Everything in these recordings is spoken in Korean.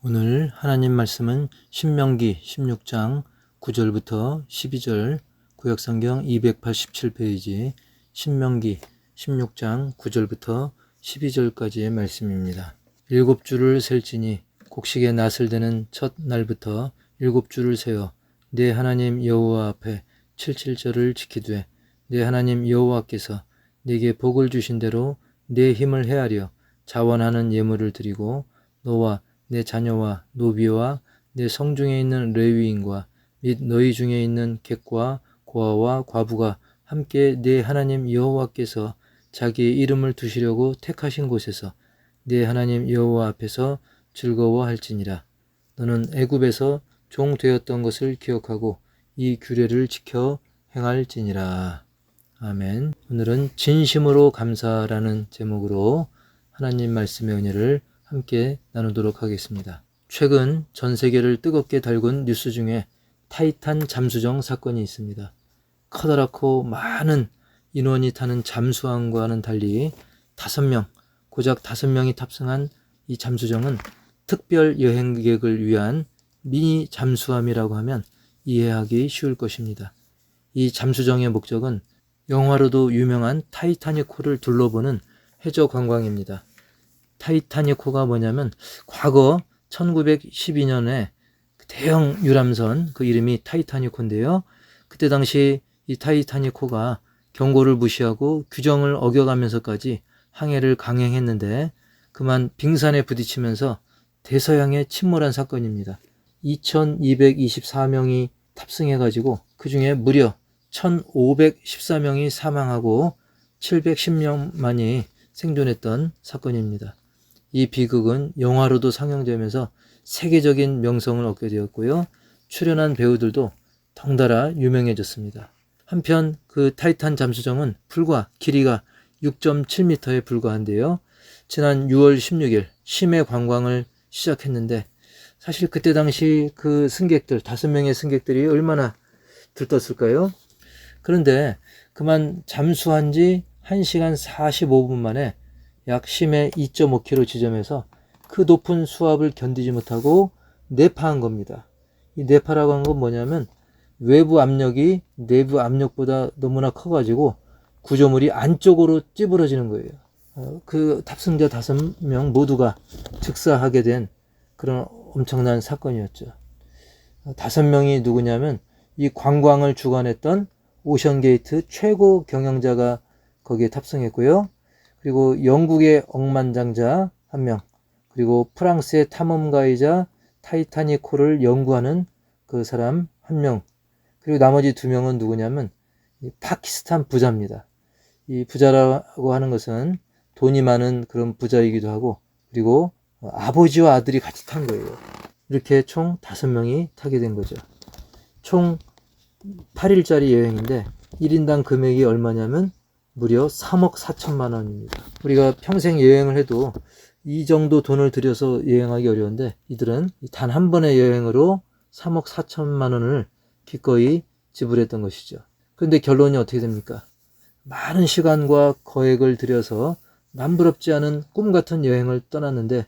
오늘 하나님 말씀은 신명기 16장 9절부터 12절, 구약성경 287페이지 신명기 16장 9절부터 12절까지의 말씀입니다. 7주를 셀지니 곡식의 낫을 대는 첫 날부터 7주를 세어 내 하나님 여호와 앞에 77절을 지키되 내 하나님 여호와께서 네게 복을 주신 대로 내 힘을 헤아려 자원하는 예물을 드리고 너와 내 자녀와 노비와 내 성중에 있는 레위인과 및 너희 중에 있는 객과 고아와 과부가 함께 내 하나님 여호와께서 자기의 이름을 두시려고 택하신 곳에서 내 하나님 여호와 앞에서 즐거워할지니라. 너는 애굽에서 종 되었던 것을 기억하고 이 규례를 지켜 행할지니라. 아멘. 오늘은 진심으로 감사라는 제목으로 하나님 말씀의 은혜를 함께 나누도록 하겠습니다. 최근 전 세계를 뜨겁게 달군 뉴스 중에 타이탄 잠수정 사건이 있습니다. 커다랗고 많은 인원이 타는 잠수함과는 달리 고작 5명이 탑승한 이 잠수정은 특별 여행객을 위한 미니 잠수함이라고 하면 이해하기 쉬울 것입니다. 이 잠수정의 목적은 영화로도 유명한 타이타닉호를 둘러보는 해저 관광입니다. 타이타닉호가 뭐냐면 과거 1912년에 대형 유람선, 그 이름이 타이타닉호인데요. 그때 당시 이 타이타닉호가 경고를 무시하고 규정을 어겨가면서까지 항해를 강행했는데 그만 빙산에 부딪히면서 대서양에 침몰한 사건입니다. 2224명이 탑승해가지고 그 중에 무려 1514명이 사망하고 710명만이 생존했던 사건입니다. 이 비극은 영화로도 상영되면서 세계적인 명성을 얻게 되었고요. 출연한 배우들도 덩달아 유명해졌습니다. 한편 그 타이탄 잠수정은 불과 길이가 6.7m에 불과한데요. 지난 6월 16일 심해 관광을 시작했는데 사실 그때 당시 그 승객들, 5명의 승객들이 얼마나 들떴을까요? 그런데 그만 잠수한 지 1시간 45분 만에 약 심해 2.5km 지점에서 그 높은 수압을 견디지 못하고 뇌파한 겁니다. 이 뇌파라고 하는 건 뭐냐면 외부 압력이 내부 압력보다 너무나 커가지고 구조물이 안쪽으로 찌부러지는 거예요. 그 탑승자 5명 모두가 즉사하게 된 그런 엄청난 사건이었죠. 5명이 누구냐면 이 관광을 주관했던 오션게이트 최고 경영자가 거기에 탑승했고요. 그리고 영국의 억만장자 1명, 그리고 프랑스의 탐험가이자 타이타닉호를 연구하는 그 사람 1명, 그리고 나머지 2명은 누구냐면 파키스탄 부자입니다. 이 부자라고 하는 것은 돈이 많은 그런 부자이기도 하고, 그리고 아버지와 아들이 같이 탄 거예요. 이렇게 총 5명이 타게 된 거죠. 총 8일짜리 여행인데 1인당 금액이 얼마냐면 무려 3억 4천만 원입니다. 우리가 평생 여행을 해도 이 정도 돈을 들여서 여행하기 어려운데 이들은 단 한 번의 여행으로 3억 4천만 원을 기꺼이 지불했던 것이죠. 그런데 결론이 어떻게 됩니까? 많은 시간과 거액을 들여서 남부럽지 않은 꿈 같은 여행을 떠났는데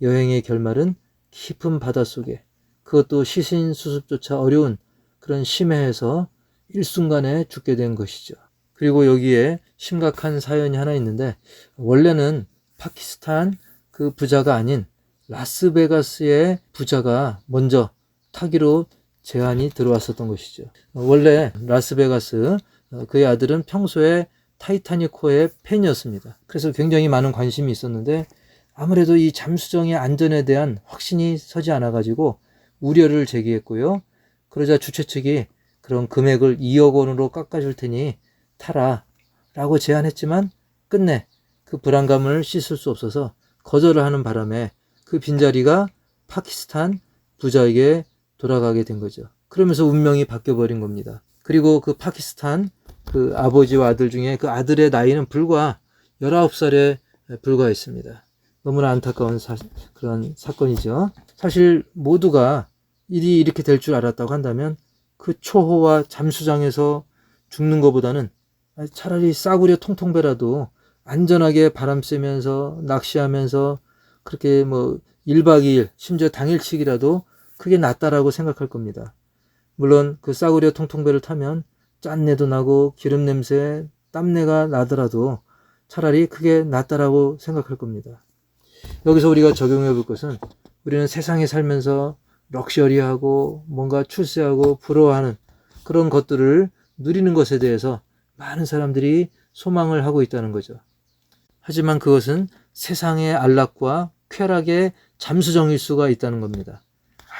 여행의 결말은 깊은 바닷속에, 그것도 시신 수습조차 어려운 그런 심해에서 일순간에 죽게 된 것이죠. 그리고 여기에 심각한 사연이 하나 있는데, 원래는 파키스탄 그 부자가 아닌 라스베가스의 부자가 먼저 타기로 제안이 들어왔었던 것이죠. 원래 라스베가스 그의 아들은 평소에 타이타닉호의 팬이었습니다. 그래서 굉장히 많은 관심이 있었는데 아무래도 이 잠수정의 안전에 대한 확신이 서지 않아 가지고 우려를 제기했고요. 그러자 주최 측이 그런 금액을 2억 원으로 깎아줄 테니 타라 라고 제안했지만 끝내 그 불안감을 씻을 수 없어서 거절을 하는 바람에 그 빈자리가 파키스탄 부자에게 돌아가게 된 거죠. 그러면서 운명이 바뀌어버린 겁니다. 그리고 그 파키스탄 그 아버지와 아들 중에 그 아들의 나이는 불과 19살에 불과했습니다. 너무나 안타까운 그런 사건이죠. 사실 모두가 일이 이렇게 될 줄 알았다고 한다면 그 초호와 잠수장에서 죽는 것보다는 차라리 싸구려 통통배라도 안전하게 바람 쐬면서 낚시하면서 그렇게 1박 2일, 심지어 당일치기라도 그게 낫다라고 생각할 겁니다. 물론 그 싸구려 통통배를 타면 짠내도 나고 기름 냄새, 땀내가 나더라도 차라리 그게 낫다라고 생각할 겁니다. 여기서 우리가 적용해 볼 것은, 우리는 세상에 살면서 럭셔리하고 뭔가 출세하고 부러워하는 그런 것들을 누리는 것에 대해서 많은 사람들이 소망을 하고 있다는 거죠. 하지만 그것은 세상의 안락과 쾌락의 잠수정일 수가 있다는 겁니다.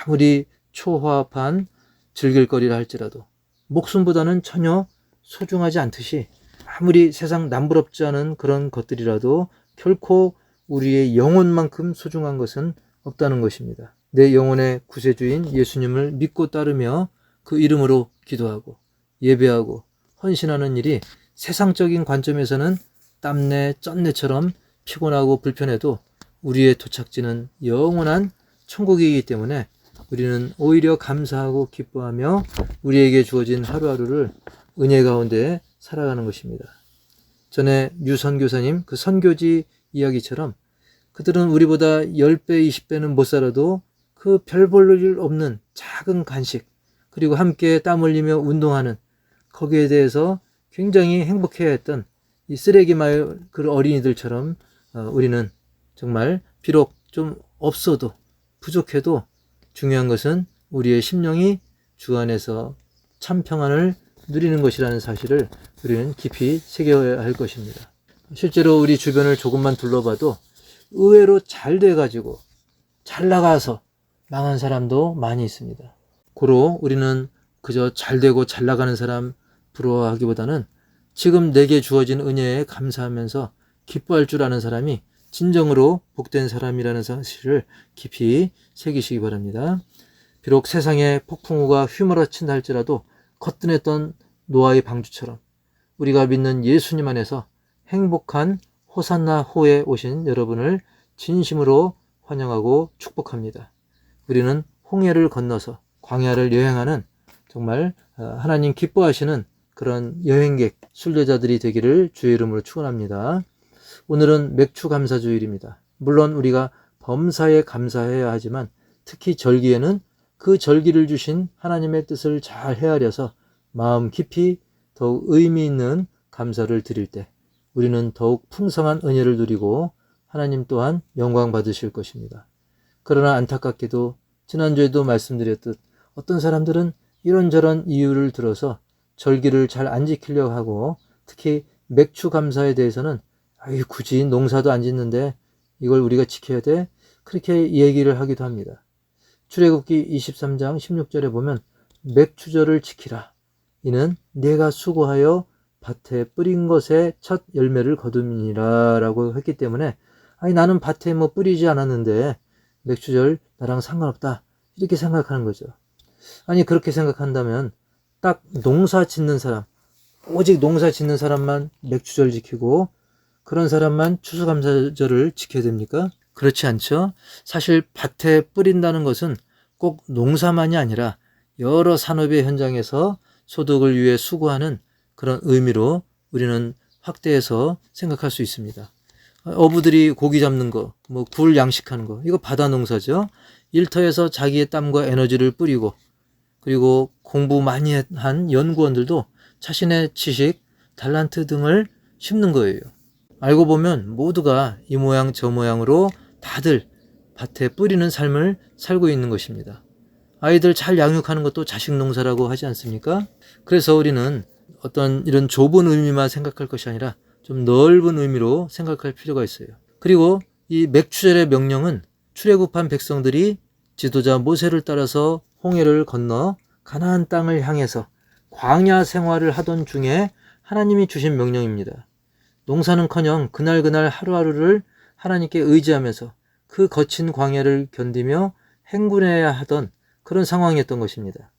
아무리 초화합한 즐길거리라 할지라도 목숨보다는 전혀 소중하지 않듯이, 아무리 세상 남부럽지 않은 그런 것들이라도 결코 우리의 영혼만큼 소중한 것은 없다는 것입니다. 내 영혼의 구세주인 예수님을 믿고 따르며 그 이름으로 기도하고 예배하고 헌신하는 일이 세상적인 관점에서는 땀내, 쩐내처럼 피곤하고 불편해도 우리의 도착지는 영원한 천국이기 때문에 우리는 오히려 감사하고 기뻐하며 우리에게 주어진 하루하루를 은혜 가운데 살아가는 것입니다. 전에 유 선교사님 그 선교지 이야기처럼 그들은 우리보다 10배, 20배는 못 살아도 그 별 볼 일 없는 작은 간식, 그리고 함께 땀 흘리며 운동하는, 거기에 대해서 굉장히 행복해야 했던 이 쓰레기 마을 그 어린이들처럼 우리는 정말 비록 좀 없어도 부족해도 중요한 것은 우리의 심령이 주 안에서 참 평안을 누리는 것이라는 사실을 우리는 깊이 새겨야 할 것입니다. 실제로 우리 주변을 조금만 둘러봐도 의외로 잘 돼가지고 잘 나가서 망한 사람도 많이 있습니다. 고로 우리는 그저 잘 되고 잘 나가는 사람 부러워하기보다는 지금 내게 주어진 은혜에 감사하면서 기뻐할 줄 아는 사람이 진정으로 복된 사람이라는 사실을 깊이 새기시기 바랍니다. 비록 세상에 폭풍우가 휘몰아친다 할지라도 거뜬했던 노아의 방주처럼 우리가 믿는 예수님 안에서 행복한 호산나 호에 오신 여러분을 진심으로 환영하고 축복합니다. 우리는 홍해를 건너서 광야를 여행하는 정말 하나님 기뻐하시는 그런 여행객, 순례자들이 되기를 주의 이름으로 축원합니다. 오늘은 맥주 감사주일입니다. 물론 우리가 범사에 감사해야 하지만 특히 절기에는 그 절기를 주신 하나님의 뜻을 잘 헤아려서 마음 깊이 더욱 의미 있는 감사를 드릴 때 우리는 더욱 풍성한 은혜를 누리고 하나님 또한 영광 받으실 것입니다. 그러나 안타깝게도 지난주에도 말씀드렸듯 어떤 사람들은 이런저런 이유를 들어서 절기를 잘 안 지키려고 하고, 특히 맥주 감사에 대해서는 굳이 농사도 안 짓는데 이걸 우리가 지켜야 돼? 그렇게 얘기를 하기도 합니다. 출애굽기 23장 16절에 보면 맥주절을 지키라. 이는 내가 수고하여 밭에 뿌린 것의 첫 열매를 거둠이니라 라고 했기 때문에 나는 밭에 뭐 뿌리지 않았는데 맥주절 나랑 상관없다, 이렇게 생각하는 거죠. 그렇게 생각한다면 딱 농사 짓는 사람, 오직 농사 짓는 사람만 맥주절 지키고 그런 사람만 추수감사절을 지켜야 됩니까? 그렇지 않죠. 사실 밭에 뿌린다는 것은 꼭 농사만이 아니라 여러 산업의 현장에서 소득을 위해 수고하는 그런 의미로 우리는 확대해서 생각할 수 있습니다. 어부들이 고기 잡는 거, 굴 양식하는 거, 이거 바다 농사죠. 일터에서 자기의 땀과 에너지를 뿌리고, 그리고 공부 많이 한 연구원들도 자신의 지식, 탤런트 등을 심는 거예요. 알고 보면 모두가 이 모양 저 모양으로 다들 밭에 뿌리는 삶을 살고 있는 것입니다. 아이들 잘 양육하는 것도 자식 농사라고 하지 않습니까? 그래서 우리는 어떤 이런 좁은 의미만 생각할 것이 아니라 좀 넓은 의미로 생각할 필요가 있어요. 그리고 이 맥주절의 명령은 출애굽한 백성들이 지도자 모세를 따라서 홍해를 건너 가나안 땅을 향해서 광야 생활을 하던 중에 하나님이 주신 명령입니다. 농사는커녕 그날 하루하루를 하나님께 의지하면서 그 거친 광야를 견디며 행군해야 하던 그런 상황이었던 것입니다.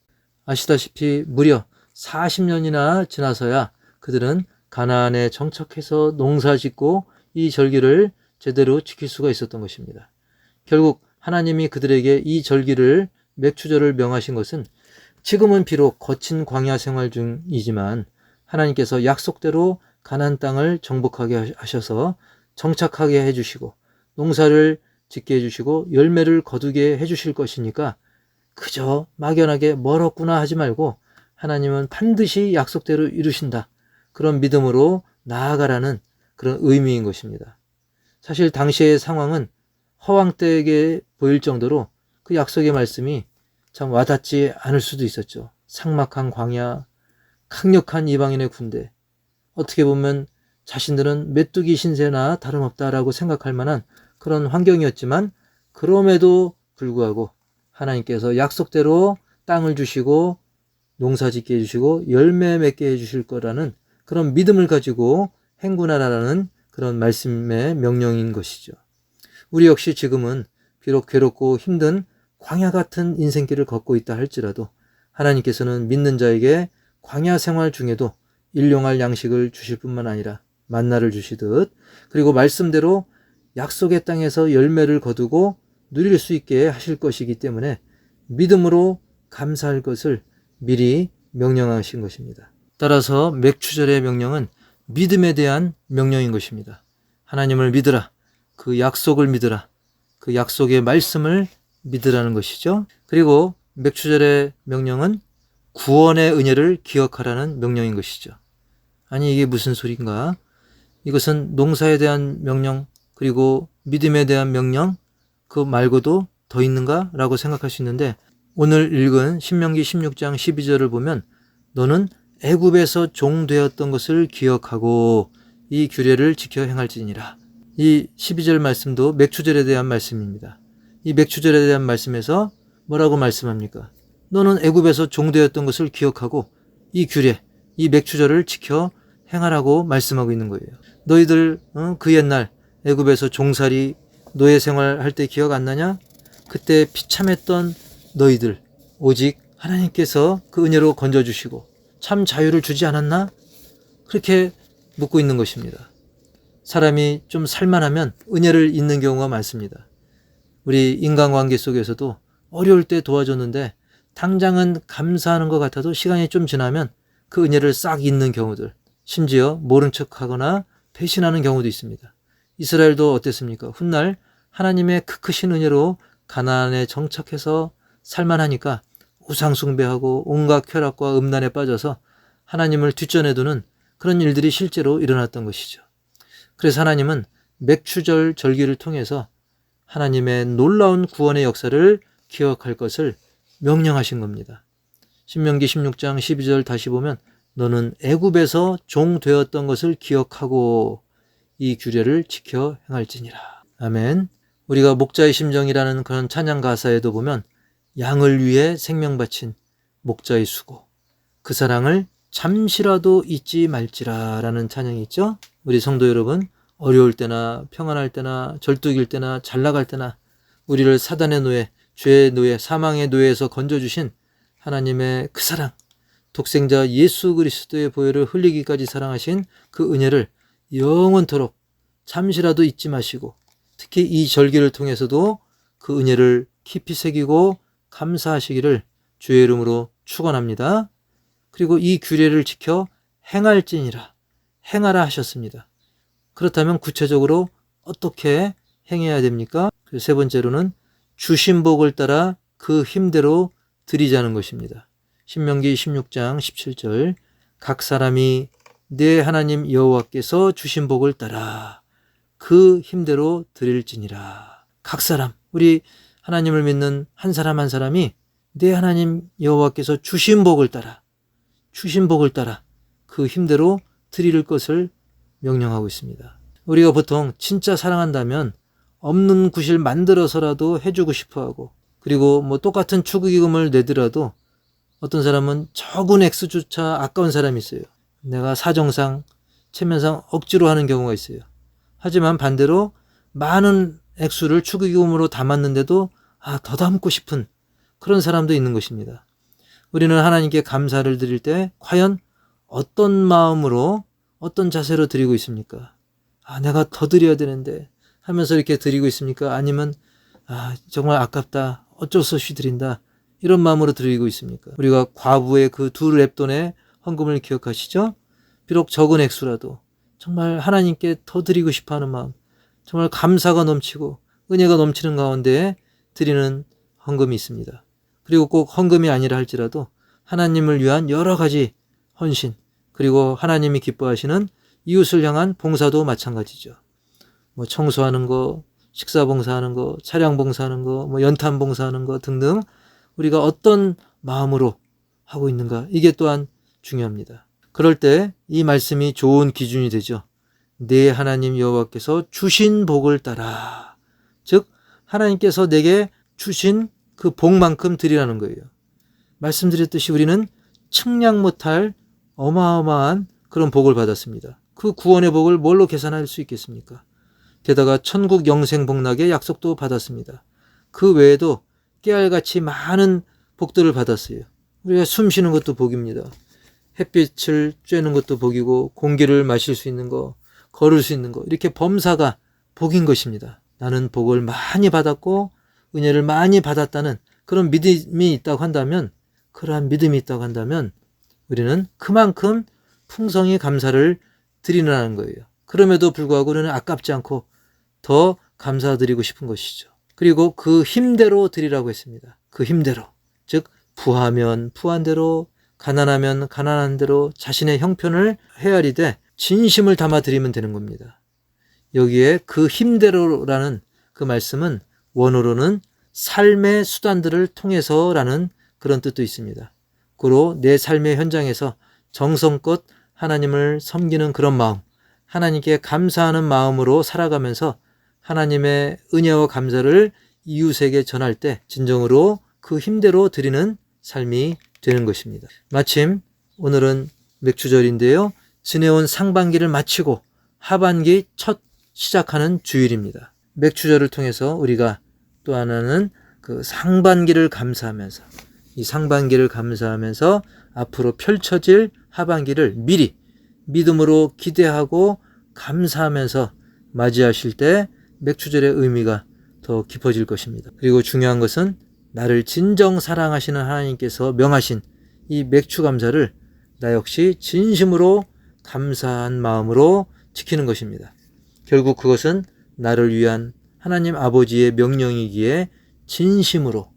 아시다시피 무려 40년이나 지나서야 그들은 가나안에 정착해서 농사짓고 이 절기를 제대로 지킬 수가 있었던 것입니다. 결국 하나님이 그들에게 이 절기를, 맥주절을 명하신 것은 지금은 비록 거친 광야 생활 중이지만 하나님께서 약속대로 가나안 땅을 정복하게 하셔서 정착하게 해주시고 농사를 짓게 해주시고 열매를 거두게 해주실 것이니까 그저 막연하게 멀었구나 하지 말고 하나님은 반드시 약속대로 이루신다. 그런 믿음으로 나아가라는 그런 의미인 것입니다. 사실 당시의 상황은 허황되게 보일 정도로 그 약속의 말씀이 참 와닿지 않을 수도 있었죠. 삭막한 광야, 강력한 이방인의 군대, 어떻게 보면 자신들은 메뚜기 신세나 다름없다라고 생각할 만한 그런 환경이었지만 그럼에도 불구하고 하나님께서 약속대로 땅을 주시고 농사짓게 해주시고 열매 맺게 해주실 거라는 그런 믿음을 가지고 행군하라는 그런 말씀의 명령인 것이죠. 우리 역시 지금은 비록 괴롭고 힘든 광야 같은 인생길을 걷고 있다 할지라도 하나님께서는 믿는 자에게 광야 생활 중에도 일용할 양식을 주실 뿐만 아니라 만나를 주시듯 그리고 말씀대로 약속의 땅에서 열매를 거두고 누릴 수 있게 하실 것이기 때문에 믿음으로 감사할 것을 미리 명령하신 것입니다. 따라서 맥추절의 명령은 믿음에 대한 명령인 것입니다. 하나님을 믿으라. 그 약속을 믿으라. 그 약속의 말씀을 믿으라는 것이죠. 그리고 맥추절의 명령은 구원의 은혜를 기억하라는 명령인 것이죠. 아니 이게 무슨 소린가? 이것은 농사에 대한 명령 그리고 믿음에 대한 명령 그 말고도 더 있는가? 라고 생각할 수 있는데 오늘 읽은 신명기 16장 12절을 보면 너는 애굽에서 종되었던 것을 기억하고 이 규례를 지켜 행할지니라. 이 12절 말씀도 맥추절에 대한 말씀입니다. 이 맥추절에 대한 말씀에서 뭐라고 말씀합니까? 너는 애굽에서 종되었던 것을 기억하고 이 규례, 이 맥추절을 지켜 행하라고 말씀하고 있는 거예요. 너희들 그 옛날 애굽에서 종살이 노예 생활할 때 기억 안 나냐? 그때 비참했던 너희들 오직 하나님께서 그 은혜로 건져주시고 참 자유를 주지 않았나? 그렇게 묻고 있는 것입니다. 사람이 좀 살만하면 은혜를 잊는 경우가 많습니다. 우리 인간관계 속에서도 어려울 때 도와줬는데 당장은 감사하는 것 같아도 시간이 좀 지나면 그 은혜를 싹 잊는 경우들, 심지어 모른 척하거나 배신하는 경우도 있습니다. 이스라엘도 어땠습니까? 훗날 하나님의 크신 은혜로 가나안에 정착해서 살만하니까 우상 숭배하고 온갖 쾌락과 음란에 빠져서 하나님을 뒷전에 두는 그런 일들이 실제로 일어났던 것이죠. 그래서 하나님은 맥추절 절기를 통해서 하나님의 놀라운 구원의 역사를 기억할 것을 명령하신 겁니다. 신명기 16장 12절 다시 보면 너는 애굽에서 종 되었던 것을 기억하고 이 규례를 지켜 행할지니라. 아멘. 우리가 목자의 심정이라는 그런 찬양 가사에도 보면 양을 위해 생명 바친 목자의 수고, 그 사랑을 잠시라도 잊지 말지라 라는 찬양이 있죠. 우리 성도 여러분, 어려울 때나 평안할 때나 절뚝일 때나 잘 나갈 때나 우리를 사단의 노예, 죄의 노예, 사망의 노예에서 건져주신 하나님의 그 사랑, 독생자 예수 그리스도의 보혈을 흘리기까지 사랑하신 그 은혜를 영원토록 잠시라도 잊지 마시고 특히 이 절기를 통해서도 그 은혜를 깊이 새기고 감사하시기를 주의 이름으로 축원합니다. 그리고 이 규례를 지켜 행할지니라, 행하라 하셨습니다. 그렇다면 구체적으로 어떻게 행해야 됩니까? 세 번째로는 주신 복을 따라 그 힘대로 드리자는 것입니다. 신명기 16장 17절 각 사람이 내 하나님 여호와께서 주신 복을 따라 그 힘대로 드릴지니라. 각 사람, 우리 하나님을 믿는 한 사람 한 사람이 내 하나님 여호와께서 주신 복을 따라 그 힘대로 드릴 것을 명령하고 있습니다. 우리가 보통 진짜 사랑한다면 없는 구실 만들어서라도 해주고 싶어하고 그리고 뭐 똑같은 축의금을 내더라도 어떤 사람은 적은 액수조차 아까운 사람이 있어요. 내가 사정상, 체면상 억지로 하는 경우가 있어요. 하지만 반대로 많은 액수를 축의금으로 담았는데도 더 담고 싶은 그런 사람도 있는 것입니다. 우리는 하나님께 감사를 드릴 때 과연 어떤 마음으로 어떤 자세로 드리고 있습니까? 내가 더 드려야 되는데 하면서 이렇게 드리고 있습니까? 아니면 정말 아깝다, 어쩔 수 없이 드린다 이런 마음으로 드리고 있습니까? 우리가 과부의 그 두 렙돈의 헌금을 기억하시죠? 비록 적은 액수라도 정말 하나님께 더 드리고 싶어하는 마음, 정말 감사가 넘치고 은혜가 넘치는 가운데 드리는 헌금이 있습니다. 그리고 꼭 헌금이 아니라 할지라도 하나님을 위한 여러 가지 헌신, 그리고 하나님이 기뻐하시는 이웃을 향한 봉사도 마찬가지죠. 뭐 청소하는 거, 식사 봉사하는 거, 차량 봉사하는 거, 뭐 연탄 봉사하는 거 등등 우리가 어떤 마음으로 하고 있는가, 이게 또한 중요합니다. 그럴 때 이 말씀이 좋은 기준이 되죠. 내 하나님 여호와께서 주신 복을 따라, 즉 하나님께서 내게 주신 그 복만큼 드리라는 거예요. 말씀드렸듯이 우리는 측량 못할 어마어마한 그런 복을 받았습니다. 그 구원의 복을 뭘로 계산할 수 있겠습니까? 게다가 천국 영생 복락의 약속도 받았습니다. 그 외에도 깨알같이 많은 복들을 받았어요. 우리가 숨 쉬는 것도 복입니다. 햇빛을 쬐는 것도 복이고, 공기를 마실 수 있는 거, 걸을 수 있는 거, 이렇게 범사가 복인 것입니다. 나는 복을 많이 받았고 은혜를 많이 받았다는 그런 믿음이 있다고 한다면, 그러한 믿음이 있다고 한다면 우리는 그만큼 풍성히 감사를 드리라는 거예요. 그럼에도 불구하고 우리는 아깝지 않고 더 감사드리고 싶은 것이죠. 그리고 그 힘대로 드리라고 했습니다. 그 힘대로, 즉 부하면 부한 대로, 가난하면 가난한 대로 자신의 형편을 헤아리되 진심을 담아 드리면 되는 겁니다. 여기에 그 힘대로라는 그 말씀은 원어로는 삶의 수단들을 통해서라는 그런 뜻도 있습니다. 고로 내 삶의 현장에서 정성껏 하나님을 섬기는 그런 마음, 하나님께 감사하는 마음으로 살아가면서 하나님의 은혜와 감사를 이웃에게 전할 때 진정으로 그 힘대로 드리는 삶이 되는 것입니다. 마침 오늘은 맥주절인데요. 지내온 상반기를 마치고 하반기 첫 시작하는 주일입니다. 맥주절을 통해서 우리가 또 하나는 그 상반기를 감사하면서, 이 상반기를 감사하면서 앞으로 펼쳐질 하반기를 미리 믿음으로 기대하고 감사하면서 맞이하실 때 맥주절의 의미가 더 깊어질 것입니다. 그리고 중요한 것은 나를 진정 사랑하시는 하나님께서 명하신 이 맥주 감사를 나 역시 진심으로 감사한 마음으로 지키는 것입니다. 결국 그것은 나를 위한 하나님 아버지의 명령이기에 진심으로,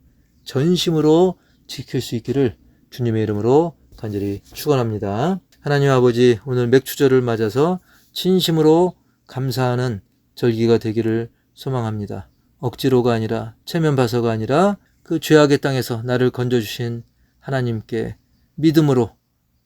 전심으로 지킬 수 있기를 주님의 이름으로 간절히 축원합니다. 하나님 아버지, 오늘 맥주절을 맞아서 진심으로 감사하는 절기가 되기를 소망합니다. 억지로가 아니라, 체면 봐서가 아니라 그 죄악의 땅에서 나를 건져주신 하나님께 믿음으로,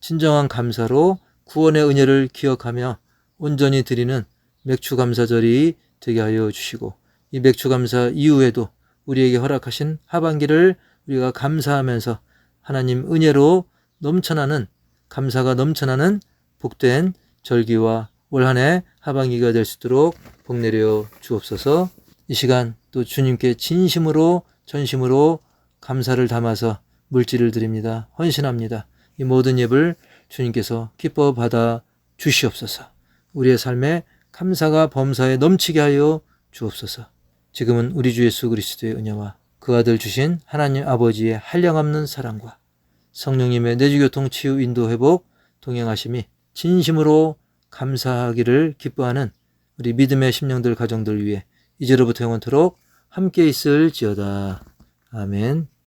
진정한 감사로 구원의 은혜를 기억하며 온전히 드리는 맥주감사절이 되게 하여 주시고, 이 맥주감사 이후에도 우리에게 허락하신 하반기를 우리가 감사하면서 하나님 은혜로 넘쳐나는, 감사가 넘쳐나는 복된 절기와 올 한 해 하반기가 될 수 있도록 복 내려 주옵소서. 이 시간 또 주님께 진심으로 전심으로 감사를 담아서 물질을 드립니다. 헌신합니다. 이 모든 예를 주님께서 기뻐 받아 주시옵소서. 우리의 삶에 감사가 범사에 넘치게 하여 주옵소서. 지금은 우리 주 예수 그리스도의 은혜와 그 아들 주신 하나님 아버지의 한량없는 사랑과 성령님의 내주교통 치유 인도 회복 동행하심이 진심으로 감사하기를 기뻐하는 우리 믿음의 심령들 가정들 위해 이제로부터 영원토록 함께 있을지어다. 아멘.